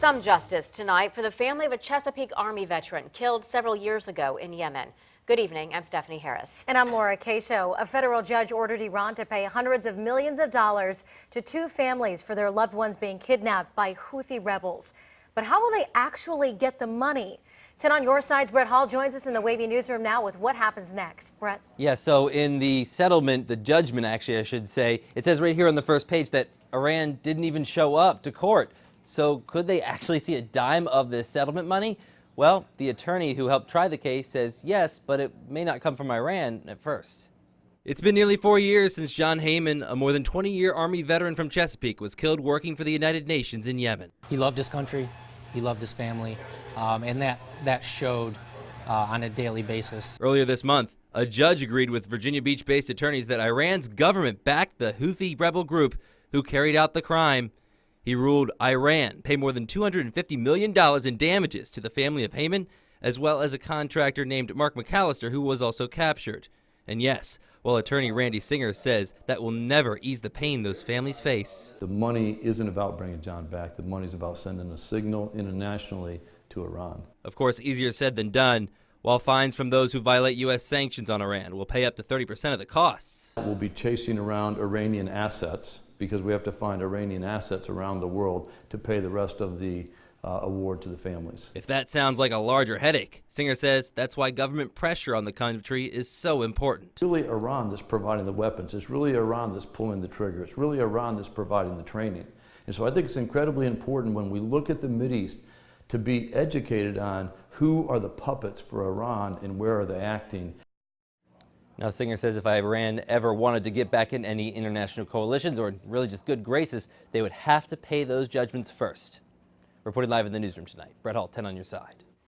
Some justice tonight for the family of a Chesapeake Army veteran killed several years ago in Yemen. Good evening, I'm Stephanie Harris. And I'm Laura Queso. A federal judge ordered Iran to pay hundreds of millions of dollars to two families for their loved ones being kidnapped by Houthi rebels. But how will they actually get the money? 10 on your side's Brett Hall joins us in the WAVY newsroom now with what happens next. Brett? Yeah, so in the settlement, the judgment actually, I should say, it says right here on the first page that Iran didn't even show up to court. So could they actually see a dime of this settlement money? Well, the attorney who helped try the case says yes, but it may not come from Iran at first. It's been nearly 4 years since John Heyman, a more than 20-year Army veteran from Chesapeake, was killed working for the United Nations in Yemen. He loved his country, he loved his family, and that showed on a daily basis. Earlier this month, a judge agreed with Virginia Beach-based attorneys that Iran's government backed the Houthi rebel group who carried out the crime. He ruled Iran pay more than $250 million in damages to the family of Heyman, as well as a contractor named Mark McAllister, who was also captured. And yes, while attorney Randy Singer says that will never ease the pain those families face. The money isn't about bringing John back. The money's about sending a signal internationally to Iran. Of course, easier said than done. While fines from those who violate U.S. sanctions on Iran will pay up to 30% of the costs. We'll be chasing around Iranian assets because we have to find Iranian assets around the world to pay the rest of the award to the families. If that sounds like a larger headache, Singer says that's why government pressure on the country is so important. It's really Iran that's providing the weapons. It's really Iran that's pulling the trigger. It's really Iran that's providing the training. And so I think it's incredibly important when we look at the Mideast to be educated on who are the puppets for Iran and where are they acting. Now, Singer says if Iran ever wanted to get back in any international coalitions or really just good graces, they would have to pay those judgments first. Reporting live in the newsroom tonight, Brett Hall, 10 on your side.